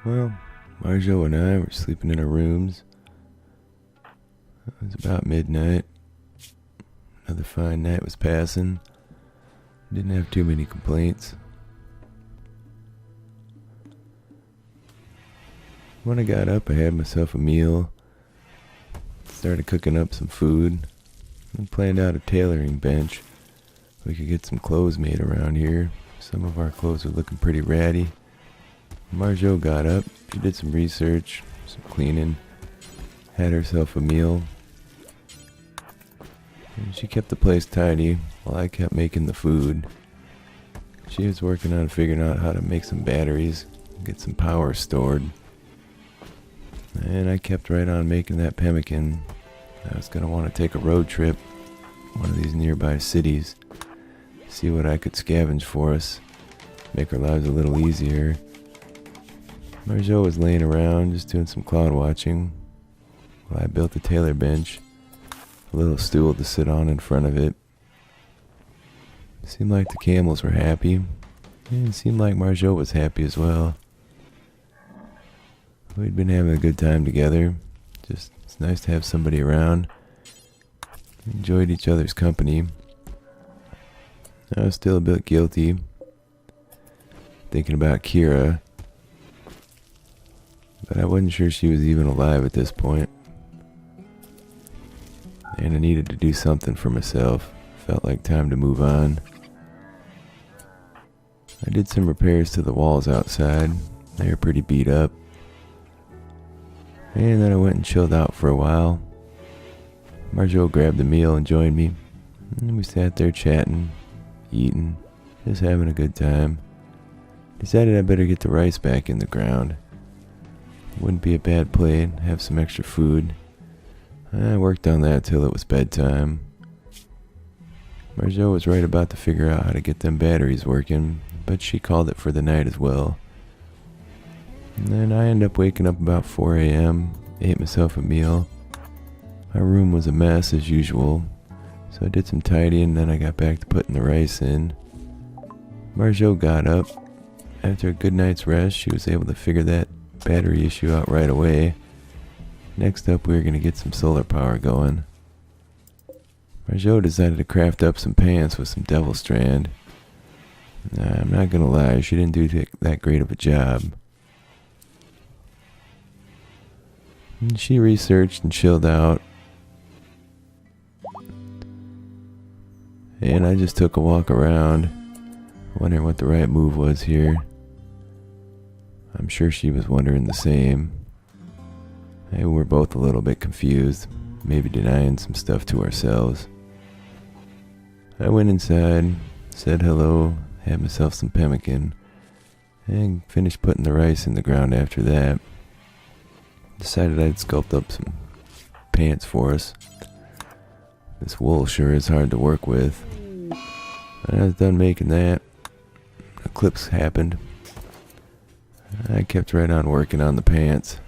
Well, Marjot and I were sleeping in our rooms. It was about midnight. Another fine night was passing. Didn't have too many complaints. When I got up, I had myself a meal. Started cooking up some food. And planned out a tailoring bench. We could get some clothes made around here. Some of our clothes were looking pretty ratty. Marjot got up. She did some research, some cleaning. Had herself a meal. And she kept the place tidy while I kept making the food. She was working on figuring out how to make some batteries, get some power stored. And I kept right on making that pemmican. I was going to want to take a road trip, one of these nearby cities, see what I could scavenge for us, make our lives a little easier. Marjot was laying around just doing some cloud watching while I built a tailor bench, a little stool to sit on in front of it. Seemed like the camels were happy, and it seemed like Marjot was happy as well. We'd been having a good time together. Just, it's nice to have somebody around. We enjoyed each other's company. I was still a bit guilty, thinking about Kira, but I wasn't sure she was even alive at this point. And I needed to do something for myself. Felt like time to move on. I did some repairs to the walls outside. They were pretty beat up. And then I went and chilled out for a while. Marjot grabbed a meal and joined me. And we sat there chatting, eating, just having a good time. Decided I better get the rice back in the ground. Wouldn't be a bad play, have some extra food. I worked on that till it was bedtime. Marjot was right about to figure out how to get them batteries working, but she called it for the night as well. And then I ended up waking up about 4 a.m., ate myself a meal. My room was a mess as usual, so I did some tidying, then I got back to putting the rice in. Marjot got up. After a good night's rest, she was able to figure that battery issue out right away. Next up, we were going to get some solar power going. Marjot decided to craft up some pants with some devil strand. I'm not going to lie, she didn't do that great of a job. And she researched and chilled out. And I just took a walk around, wondering what the right move was here. I'm sure she was wondering the same. We were both a little bit confused, maybe denying some stuff to ourselves. I went inside, said hello, had myself some pemmican, and finished putting the rice in the ground after that. Decided I'd sculpt up some pants for us. This wool sure is hard to work with. When I was done making that, the clips happened. I kept right on working on the pants.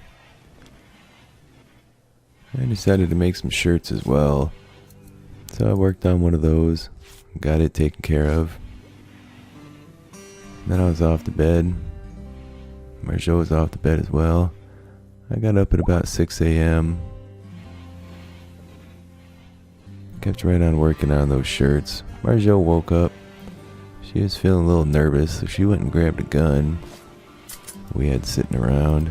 I decided to make some shirts as well. So I worked on one of those, got it taken care of. Then I was off to bed. Marjot was off to bed as well. I got up at about 6 a.m. Kept right on working on those shirts. Marjot woke up. She was feeling a little nervous, so she went and grabbed a gun we had sitting around.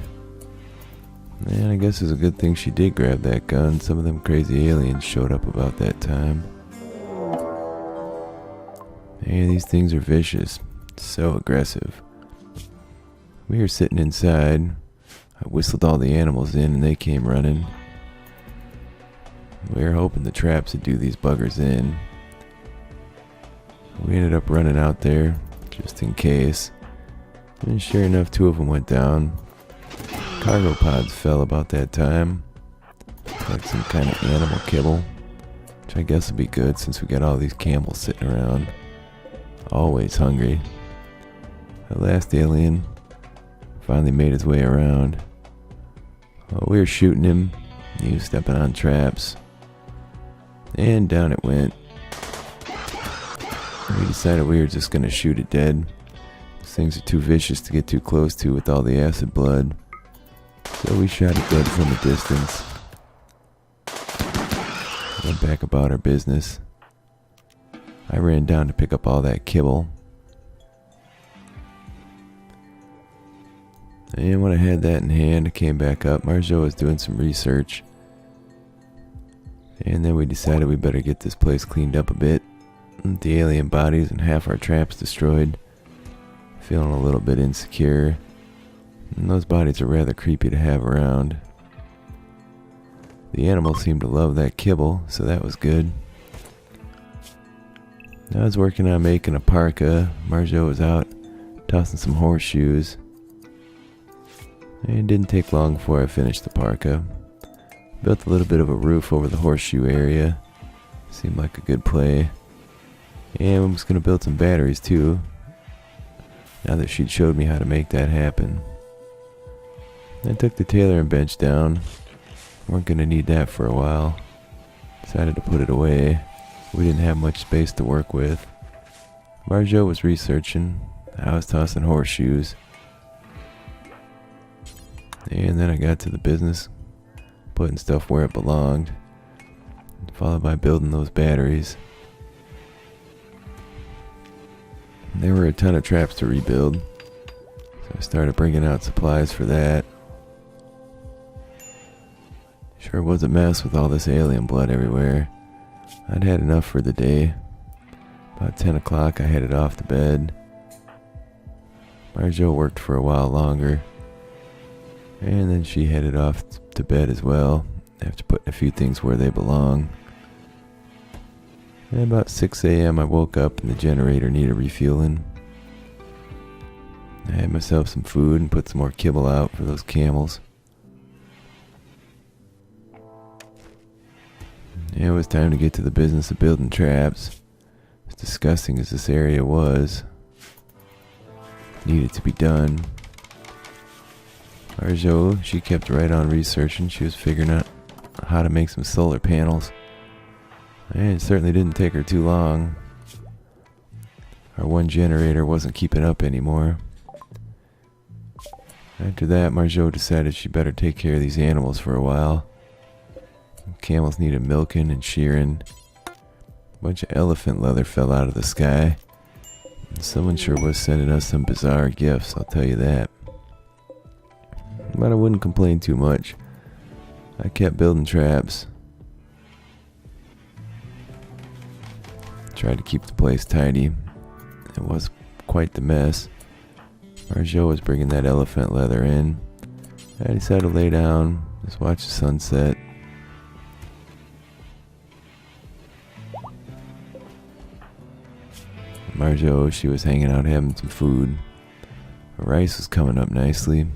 And I guess it's a good thing she did grab that gun. Some of them crazy aliens showed up about that time. And these things are vicious. So aggressive. We were sitting inside. I whistled all the animals in and they came running. We were hoping the traps would do these buggers in. We ended up running out there just in case. And sure enough, 2 of them went down. Cargo pods fell about that time. Like some kind of animal kibble. Which I guess would be good since we got all these camels sitting around. Always hungry. The last alien finally made his way around. Well, we were shooting him. He was stepping on traps. And down it went. We decided we were just going to shoot it dead. things are too vicious to get too close to with all the acid blood. So we shot it dead from a distance. Went back about our business. I ran down to pick up all that kibble. And when I had that in hand, I came back up. Marjot was doing some research. And then we decided we better get this place cleaned up a bit. The alien bodies and half our traps destroyed. Feeling a little bit insecure. And those bodies are rather creepy to have around. The animals seemed to love that kibble, so that was good. I was working on making a parka. Marjot was out tossing some horseshoes. And it didn't take long before I finished the parka. Built a little bit of a roof over the horseshoe area. Seemed like a good play. And I was going to build some batteries too, now that she'd showed me how to make that happen. I took the tailoring bench down. Weren't going to need that for a while. Decided to put it away. We didn't have much space to work with. Marjot was researching. I was tossing horseshoes. And then I got to the business, putting stuff where it belonged, followed by building those batteries. There were a ton of traps to rebuild, so I started bringing out supplies for that. Sure was a mess with all this alien blood everywhere. I'd had enough for the day. About 10 o'clock I headed off to bed. Marjot worked for a while longer. And then she headed off to bed as well, after putting a few things where they belong. And about 6 a.m. I woke up and the generator needed refueling. I had myself some food and put some more kibble out for those camels. And it was time to get to the business of building traps. As disgusting as this area was, it needed to be done. Marjot, she kept right on researching. She was figuring out how to make some solar panels. And it certainly didn't take her too long. Our one generator wasn't keeping up anymore. After that, Marjot decided she better take care of these animals for a while. Camels needed milking and shearing. A bunch of elephant leather fell out of the sky. And someone sure was sending us some bizarre gifts, I'll tell you that. But I wouldn't complain too much. I kept building traps. Tried to keep the place tidy. It was quite the mess. Marjot was bringing that elephant leather in. I decided to lay down, just watch the sunset. Marjot, she was hanging out having some food. Her rice was coming up nicely.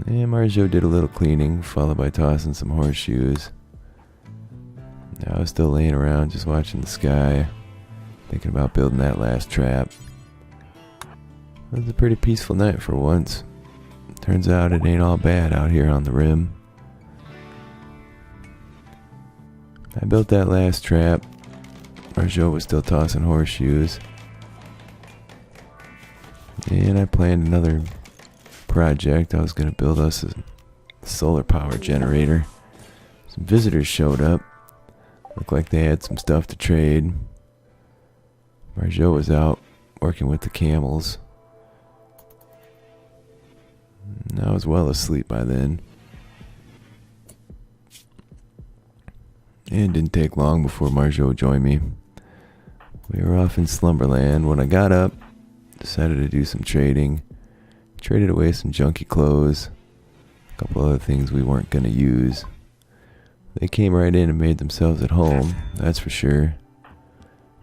And Marjot did a little cleaning, followed by tossing some horseshoes. I was still laying around just watching the sky, thinking about building that last trap. It was a pretty peaceful night for once. Turns out it ain't all bad out here on the rim. I built that last trap. Marjot was still tossing horseshoes. And I planned another project. I was going to build us a solar power generator. Some visitors showed up. Looked like they had some stuff to trade. Marjot was out working with the camels. And I was well asleep by then. And it didn't take long before Marjot joined me. We were off in Slumberland. When I got up, decided to do some trading. Traded away some junky clothes, a couple other things we weren't going to use. They came right in and made themselves at home, that's for sure.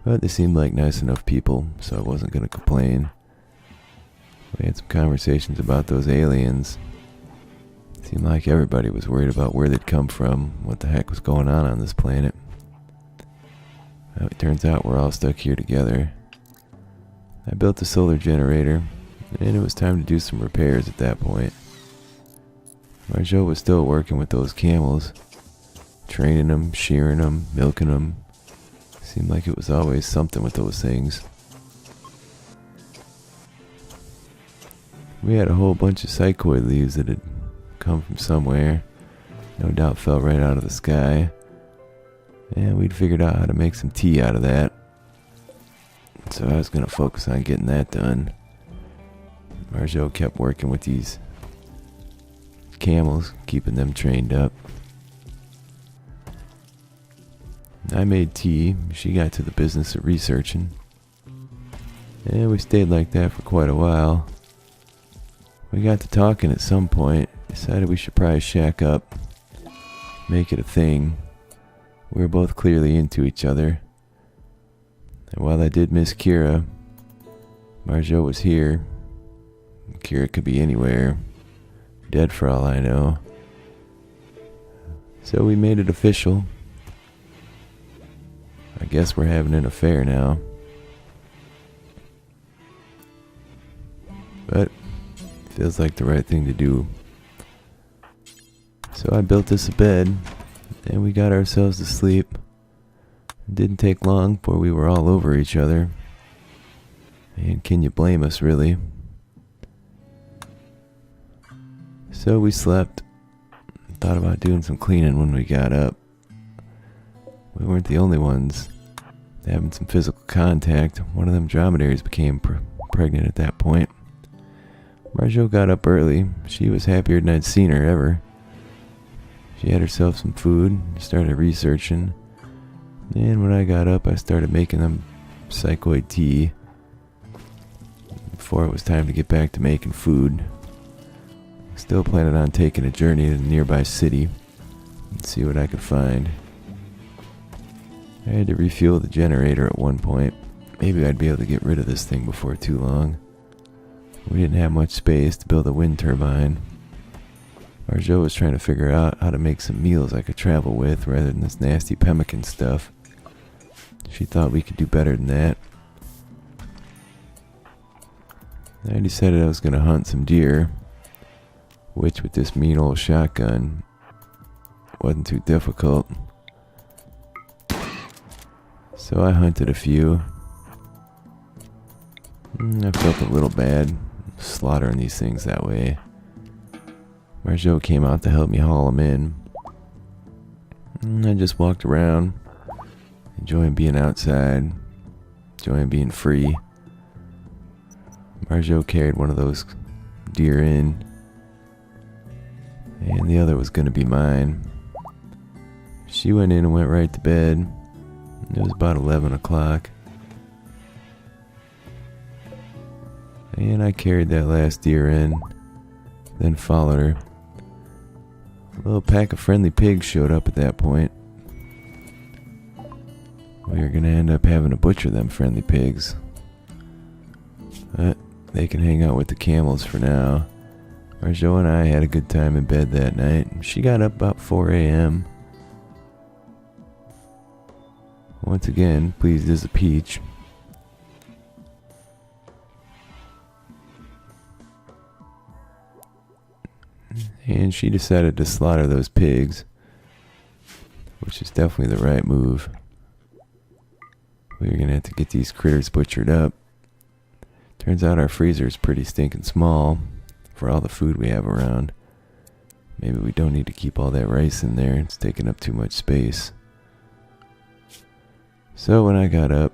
But they seemed like nice enough people, so I wasn't going to complain. We had some conversations about those aliens. It seemed like everybody was worried about where they'd come from, what the heck was going on this planet. Well, it turns out we're all stuck here together. I built a solar generator, and it was time to do some repairs at that point. Marjot was still working with those camels, training them, shearing them, milking them. Seemed like it was always something with those things. We had a whole bunch of psychoid leaves that had come from somewhere. No doubt fell right out of the sky. And we'd figured out how to make some tea out of that. So I was going to focus on getting that done. Marjot kept working with these camels, keeping them trained up. I made tea. She got to the business of researching. And we stayed like that for quite a while. We got to talking at some point. Decided we should probably shack up. Make it a thing. We were both clearly into each other. And while I did miss Kira, Marjot was here. Kira could be anywhere. Dead for all I know. So we made it official. I guess we're having an affair now. But feels like the right thing to do. So I built us a bed, and we got ourselves to sleep. It didn't take long before we were all over each other. And can you blame us, really? So we slept. Thought about doing some cleaning when we got up. We weren't the only ones having some physical contact. One of them dromedaries became pregnant at that point. Marjot got up early. She was happier than I'd seen her ever. She had herself some food, started researching. And when I got up, I started making them psychoid tea. Before it was time to get back to making food. Still planning on taking a journey to a nearby city and see what I could find. I had to refuel the generator at one point. Maybe I'd be able to get rid of this thing before too long. We didn't have much space to build a wind turbine. Marjot was trying to figure out how to make some meals I could travel with rather than this nasty pemmican stuff. She thought we could do better than that. I decided I was going to hunt some deer, which with this mean old shotgun wasn't too difficult. So I hunted a few. I felt a little bad slaughtering these things that way. Marjot came out to help me haul them in. I just walked around, enjoying being outside, enjoying being free. Marjot carried one of those deer in, and the other was going to be mine. She went in and went right to bed. It was about 11 o'clock. And I carried that last deer in, then followed her. A little pack of friendly pigs showed up at that point. We were going to end up having to butcher them friendly pigs. But they can hang out with the camels for now. Marjot and I had a good time in bed that night. She got up about 4 a.m. Once again, pleased as a peach. And she decided to slaughter those pigs, which is definitely the right move. We're going to have to get these critters butchered up. Turns out our freezer is pretty stinking small for all the food we have around. Maybe we don't need to keep all that rice in there. It's taking up too much space. So when I got up,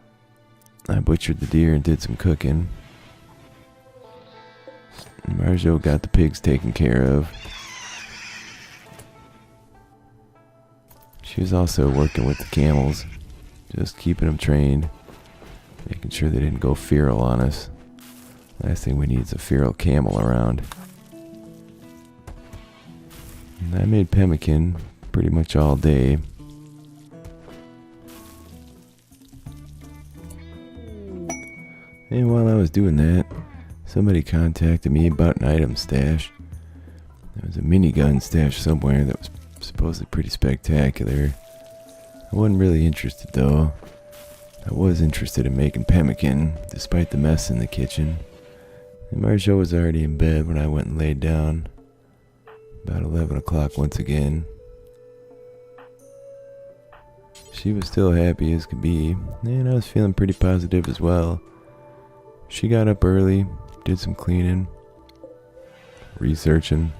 I butchered the deer and did some cooking. Marjot got the pigs taken care of. She was also working with the camels, just keeping them trained, making sure they didn't go feral on us. Last thing we need is a feral camel around. And I made pemmican pretty much all day. And while I was doing that, somebody contacted me about an item stash. There was a minigun stash somewhere that was supposedly pretty spectacular. I wasn't really interested though. I was interested in making pemmican, despite the mess in the kitchen. And Marjot was already in bed when I went and laid down. About 11 o'clock once again. She was still happy as could be, and I was feeling pretty positive as well. She got up early, did some cleaning, researching.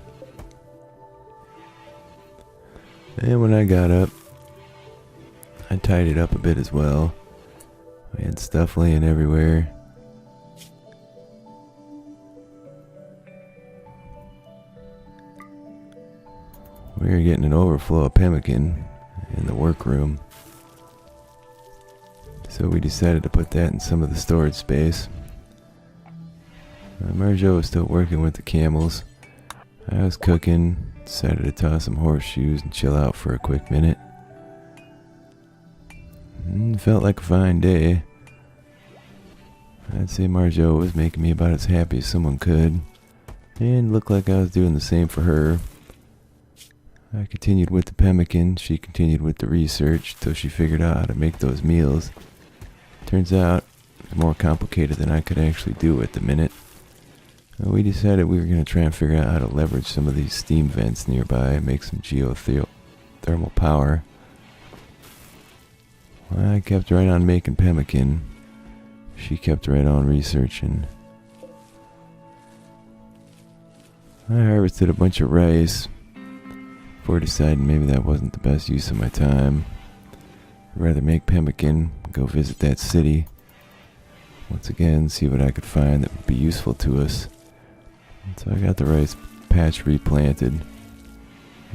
And when I got up, I tidied up a bit as well. We had stuff laying everywhere. We were getting an overflow of pemmican in the workroom. So we decided to put that in some of the storage space. Marjot was still working with the camels. I was cooking, decided to toss some horseshoes and chill out for a quick minute. Felt like a fine day. I'd say Marjot was making me about as happy as someone could, and looked like I was doing the same for her. I continued with the pemmican, she continued with the research till she figured out how to make those meals. Turns out, it's more complicated than I could actually do at the minute. We decided we were going to try and figure out how to leverage some of these steam vents nearby and make some geothermal power. I kept right on making pemmican. She kept right on researching. I harvested a bunch of rice before deciding maybe that wasn't the best use of my time. I'd rather make pemmican, go visit that city. Once again, see what I could find that would be useful to us. And so I got the rice patch replanted.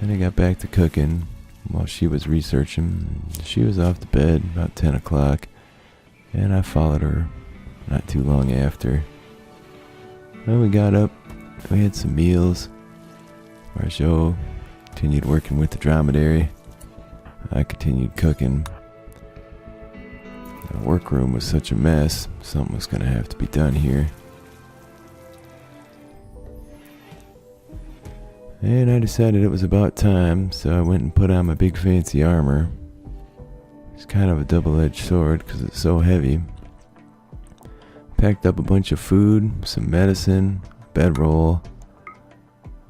And I got back to cooking while she was researching. She was off to bed about 10 o'clock. And I followed her not too long after. When we got up, we had some meals. Marjot continued working with the dromedary. I continued cooking. The workroom was such a mess, something was going to have to be done here. And I decided it was about time, so I went and put on my big fancy armor. It's kind of a double-edged sword because it's so heavy. Packed up a bunch of food, some medicine, bedroll,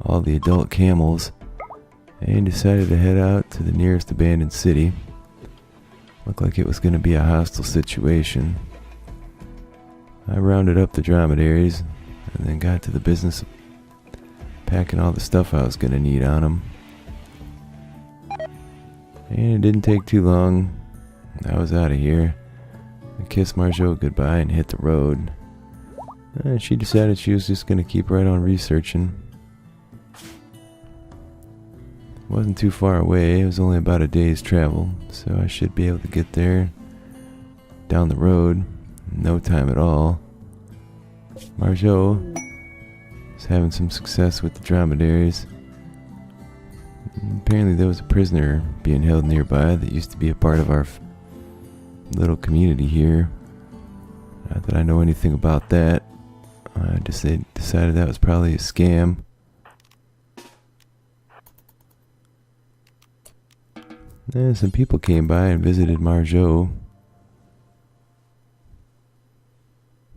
all the adult camels, and decided to head out to the nearest abandoned city. Looked like it was going to be a hostile situation. I rounded up the dromedaries and then got to the business of packing all the stuff I was going to need on them. And it didn't take too long. I was out of here. I kissed Marjot goodbye and hit the road. She decided she was just going to keep right on researching. It wasn't too far away. It was only about a day's travel, so I should be able to get there down the road in no time at all. Marjot was having some success with the dromedaries. Apparently there was a prisoner being held nearby that used to be a part of our little community here. Not that I know anything about that. I just decided that was probably a scam. And some people came by and visited Marjot.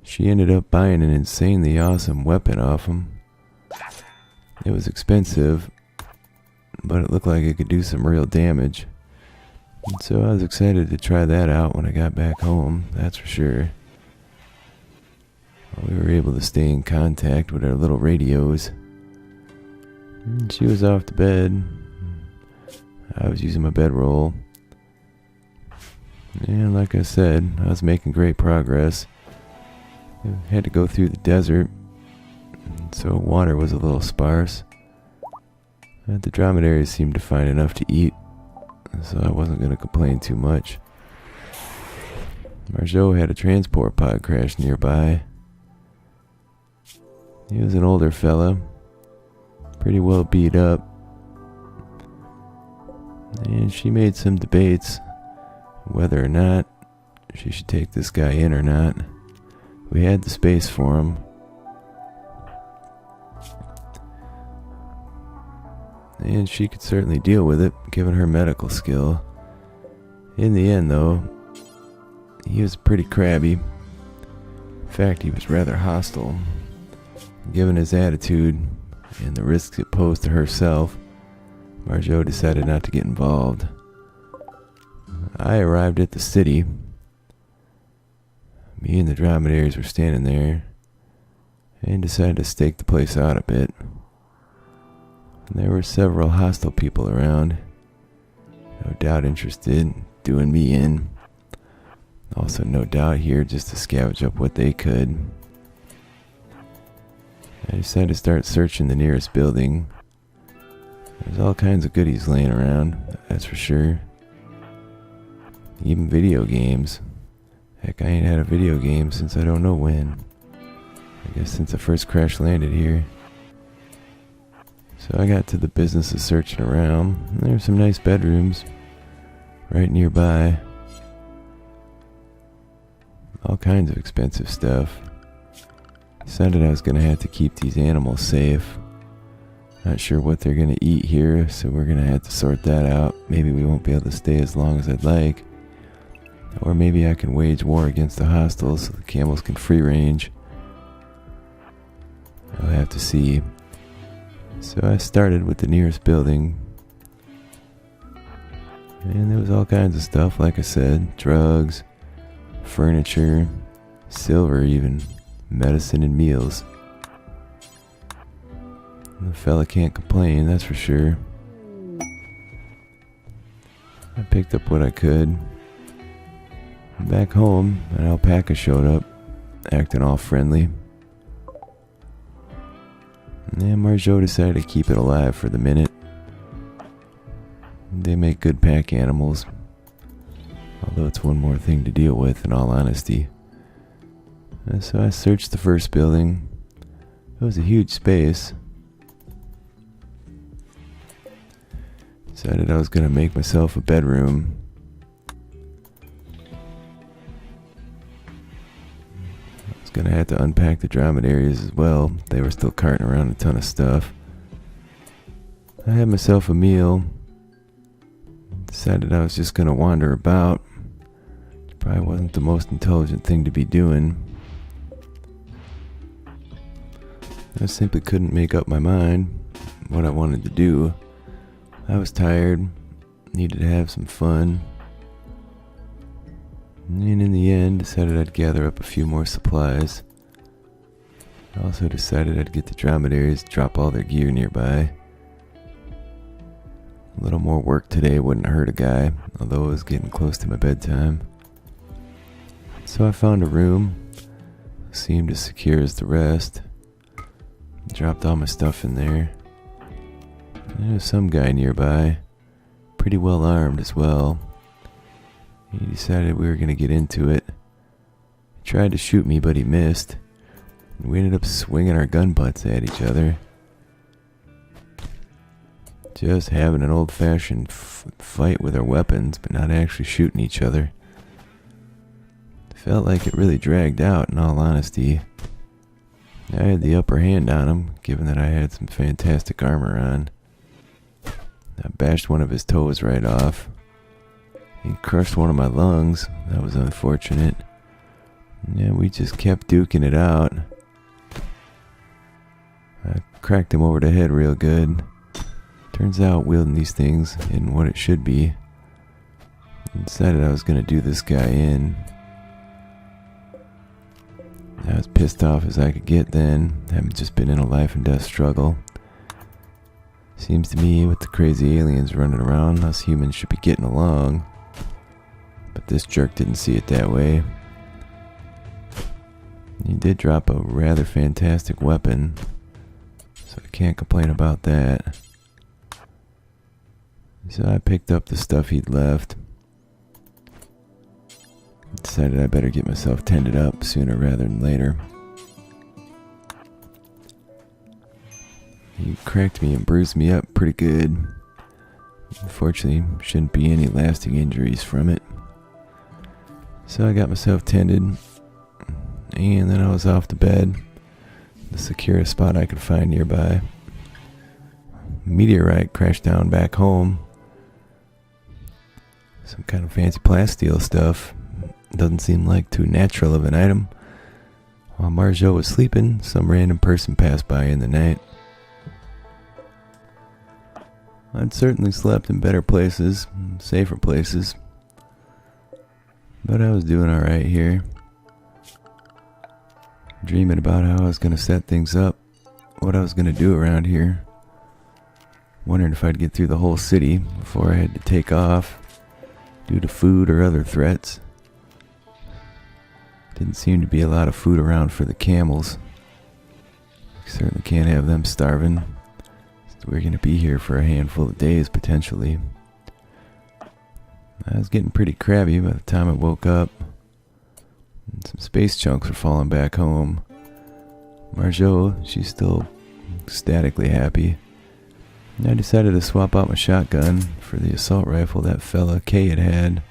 She ended up buying an insanely awesome weapon off him. It was expensive, but it looked like it could do some real damage. And so I was excited to try that out when I got back home, that's for sure. We were able to stay in contact with our little radios. And she was off to bed. I was using my bedroll. And like I said, I was making great progress. I had to go through the desert, so water was a little sparse. The dromedaries seemed to find enough to eat, so I wasn't going to complain too much. Marjot had a transport pod crash nearby. He was an older fella, pretty well beat up. And she made some debates whether or not she should take this guy in or not. We had the space for him. And she could certainly deal with it, given her medical skill. In the end, though, he was pretty crabby. In fact, he was rather hostile. Given his attitude and the risks it posed to herself, Marjot decided not to get involved. I arrived at the city. Me and the dromedaries were standing there and decided to stake the place out a bit. And there were several hostile people around, no doubt interested in doing me in. Also no doubt here just to scavenge up what they could. I decided to start searching the nearest building. There's all kinds of goodies laying around, that's for sure. Even video games. Heck, I ain't had a video game since I don't know when. I guess since I first crash landed here. So I got to the business of searching around. There were some nice bedrooms right nearby. All kinds of expensive stuff. Decided I was going to have to keep these animals safe. Not sure what they're going to eat here, so we're going to have to sort that out. Maybe we won't be able to stay as long as I'd like. Or maybe I can wage war against the hostiles so the camels can free range. I'll have to see. So I started with the nearest building. And there was all kinds of stuff, like I said. Drugs, furniture, silver even, medicine and meals. The fella can't complain, that's for sure. I picked up what I could. Back home, an alpaca showed up, acting all friendly. And Marjot decided to keep it alive for the minute. They make good pack animals, although it's one more thing to deal with, in all honesty. And so I searched the first building. It was a huge space. Decided I was going to make myself a bedroom. Gonna have to unpack the dromedaries as well. They were still carting around a ton of stuff. I had myself a meal. Decided I was just gonna wander about. It probably wasn't the most intelligent thing to be doing. I simply couldn't make up my mind what I wanted to do. I was tired, needed to have some fun. And in the end, decided I'd gather up a few more supplies. I also decided I'd get the dromedaries, drop all their gear nearby. A little more work today wouldn't hurt a guy, although it was getting close to my bedtime. So I found a room, seemed as secure as the rest. Dropped all my stuff in there. There was some guy nearby, pretty well armed as well. He decided we were going to get into it. He tried to shoot me, but he missed. We ended up swinging our gun butts at each other. Just having an old-fashioned fight with our weapons, but not actually shooting each other. Felt like it really dragged out, in all honesty. I had the upper hand on him, given that I had some fantastic armor on. I bashed one of his toes right off. He crushed one of my lungs. That was unfortunate. Yeah, we just kept duking it out. I cracked him over the head real good. Turns out wielding these things isn't what it should be. I decided I was going to do this guy in. I was pissed off as I could get then. Having just been in a life and death struggle. Seems to me with the crazy aliens running around, us humans should be getting along. But this jerk didn't see it that way. He did drop a rather fantastic weapon, so I can't complain about that. So I picked up the stuff he'd left. Decided I better get myself tended up sooner rather than later. He cracked me and bruised me up pretty good. Unfortunately, shouldn't be any lasting injuries from it. So I got myself tended, and then I was off to bed, the securest spot I could find nearby. Meteorite crashed down back home. Some kind of fancy plasteel stuff. Doesn't seem like too natural of an item. While Marjot was sleeping, some random person passed by in the night. I'd certainly slept in better places, safer places. But I was doing alright here. Dreaming about how I was going to set things up, what I was going to do around here. Wondering if I'd get through the whole city before I had to take off due to food or other threats. Didn't seem to be a lot of food around for the camels. Certainly can't have them starving. We're going to be here for a handful of days potentially. I was getting pretty crabby by the time I woke up. And some space chunks were falling back home. Marjot, she's still ecstatically happy. And I decided to swap out my shotgun for the assault rifle that fella Kay had.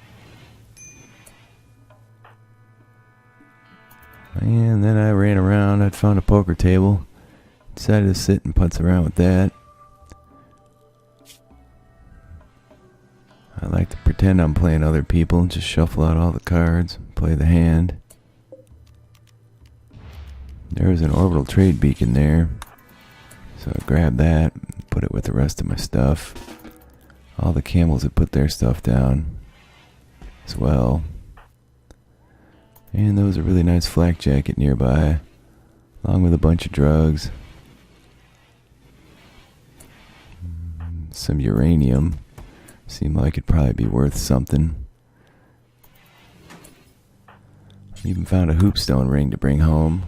And then I ran around. I'd found a poker table. Decided to sit and putz around with that. I like to pretend I'm playing other people and just shuffle out all the cards, play the hand. There was an orbital trade beacon there, so I grabbed that, put it with the rest of my stuff. All the camels had put their stuff down as well. And there was a really nice flak jacket nearby, along with a bunch of drugs. Some uranium. Seemed like it'd probably be worth something. Even found a hoopstone ring to bring home.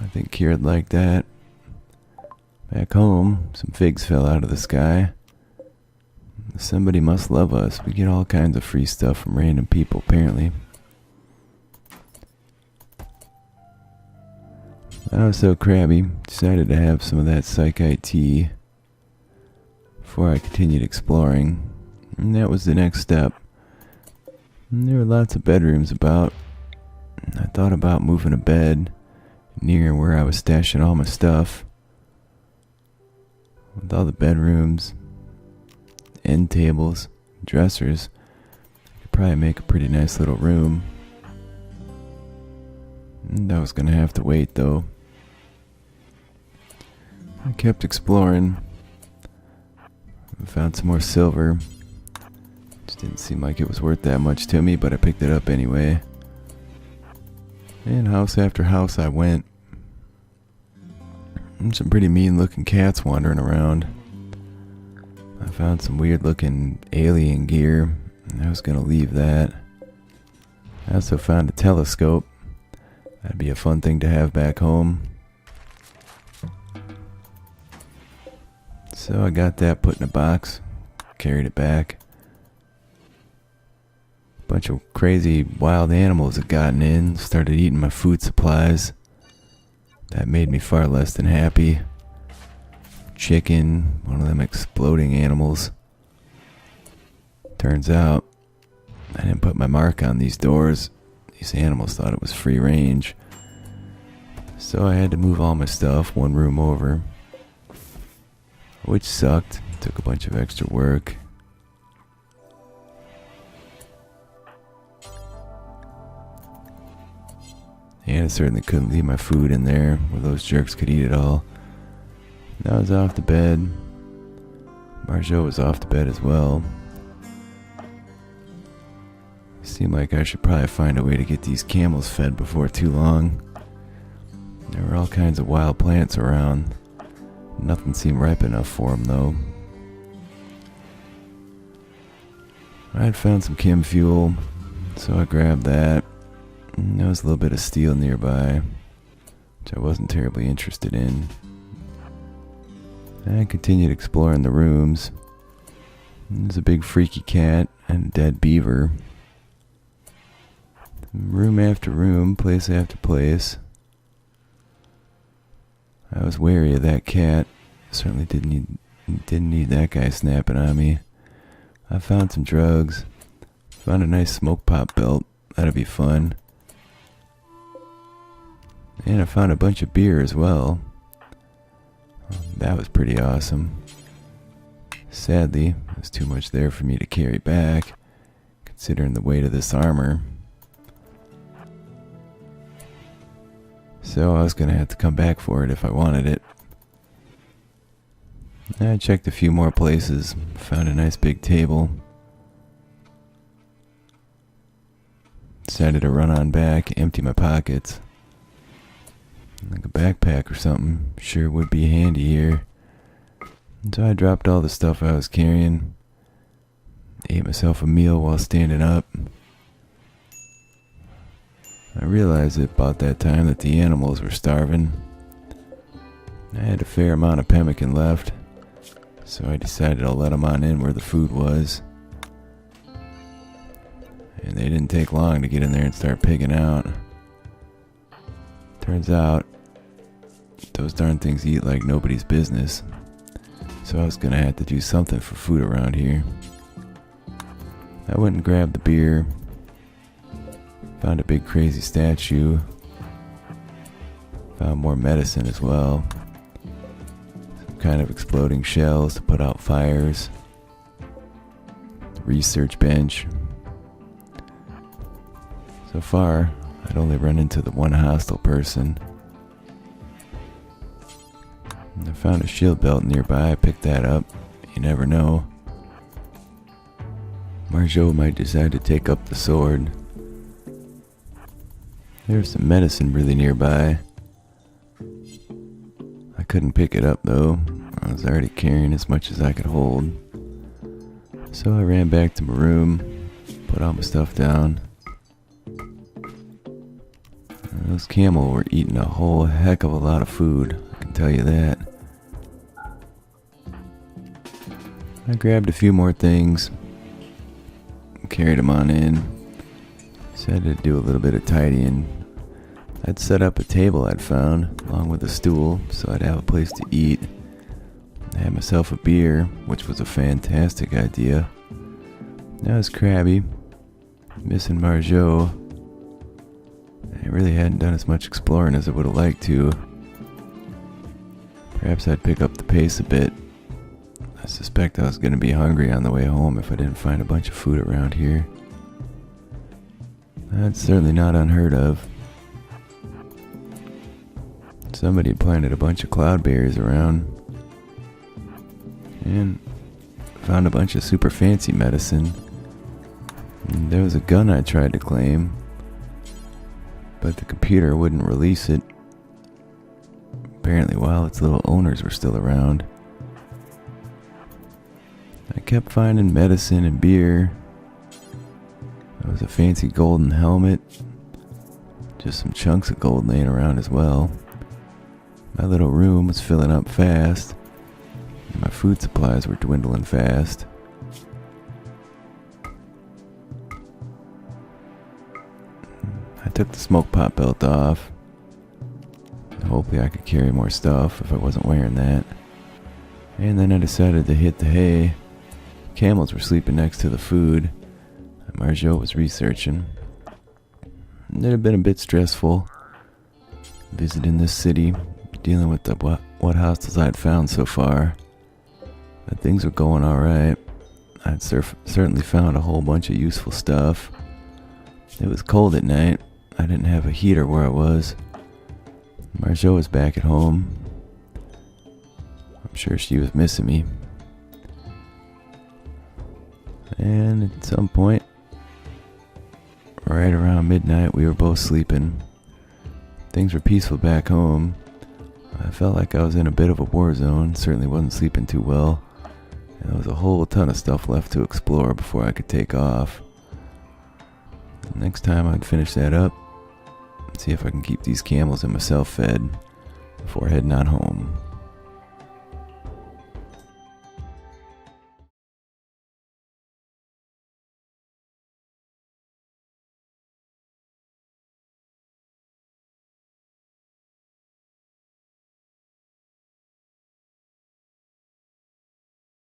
I think Kira'd like that. Back home, some figs fell out of the sky. Somebody must love us. We get all kinds of free stuff from random people, apparently. I was so crabby, decided to have some of that psychite tea before I continued exploring. And that was the next step. And there were lots of bedrooms about. I thought about moving a bed near where I was stashing all my stuff. With all the bedrooms, end tables, dressers, I could probably make a pretty nice little room. And I was gonna have to wait though. I kept exploring. I found some more silver. Just didn't seem like it was worth that much to me, but I picked it up anyway. And house after house I went. And some pretty mean looking cats wandering around. I found some weird looking alien gear, and I was gonna leave that. I also found a telescope. That'd be a fun thing to have back home. So I got that put in a box, carried it back. A bunch of crazy wild animals had gotten in, started eating my food supplies. That made me far less than happy. Chicken, one of them exploding animals. Turns out, I didn't put my mark on these doors. These animals thought it was free range. So I had to move all my stuff one room over. Which sucked. Took a bunch of extra work. And I certainly couldn't leave my food in there where those jerks could eat it all. And I was off to bed. Marjot was off to bed as well. Seemed like I should probably find a way to get these camels fed before too long. There were all kinds of wild plants around. Nothing seemed ripe enough for them though. I had found some chem fuel, so I grabbed that. And there was a little bit of steel nearby, which I wasn't terribly interested in. I continued exploring the rooms. There's a big freaky cat and a dead beaver. Room after room, place after place. I was wary of that cat. Certainly didn't need that guy snapping on me. I found some drugs. Found a nice smoke pop belt. That'd be fun. And I found a bunch of beer as well. That was pretty awesome. Sadly, there was too much there for me to carry back, considering the weight of this armor. So I was going to have to come back for it if I wanted it. I checked a few more places, found a nice big table. Decided to run on back, empty my pockets. Like a backpack or something sure would be handy here. And so I dropped all the stuff I was carrying. Ate myself a meal while standing up. I realized at about that time that the animals were starving. I had a fair amount of pemmican left, so I decided I'll let them on in where the food was. And they didn't take long to get in there and start pigging out. Turns out, those darn things eat like nobody's business. So I was gonna have to do something for food around here. I went and grabbed the beer. Found a big crazy statue. Found more medicine as well. Some kind of exploding shells to put out fires. Research bench. So far, I'd only run into the one hostile person. And I found a shield belt nearby. I picked that up. You never know. Marjot might decide to take up the sword. There's some medicine really nearby. I couldn't pick it up though. I was already carrying as much as I could hold. So I ran back to my room, put all my stuff down. Those camel were eating a whole heck of a lot of food, I can tell you that. I grabbed a few more things, carried them on in. Decided to do a little bit of tidying. I'd set up a table I'd found, along with a stool, so I'd have a place to eat. I had myself a beer, which was a fantastic idea. I was crabby, missing Marjot. I really hadn't done as much exploring as I would have liked to. Perhaps I'd pick up the pace a bit. I suspect I was going to be hungry on the way home if I didn't find a bunch of food around here. That's certainly not unheard of. Somebody had planted a bunch of cloudberries around and found a bunch of super fancy medicine. And there was a gun I tried to claim, but the computer wouldn't release it. Apparently while its little owners were still around. I kept finding medicine and beer. There was a fancy golden helmet. Just some chunks of gold laying around as well. My little room was filling up fast. And my food supplies were dwindling fast. I took the smoke pot belt off. Hopefully I could carry more stuff if I wasn't wearing that. And then I decided to hit the hay. Camels were sleeping next to the food. Marjot was researching. It had been a bit stressful visiting this city, dealing with what hostiles I'd found so far. But things were going alright. I'd certainly found a whole bunch of useful stuff. It was cold at night. I didn't have a heater where I was. Marjot was back at home. I'm sure she was missing me. And at some point, right around midnight, we were both sleeping. Things were peaceful back home. I felt like I was in a bit of a war zone. Certainly wasn't sleeping too well. And there was a whole ton of stuff left to explore before I could take off. Next time I'd finish that up. See if I can keep these camels and myself fed before heading on home.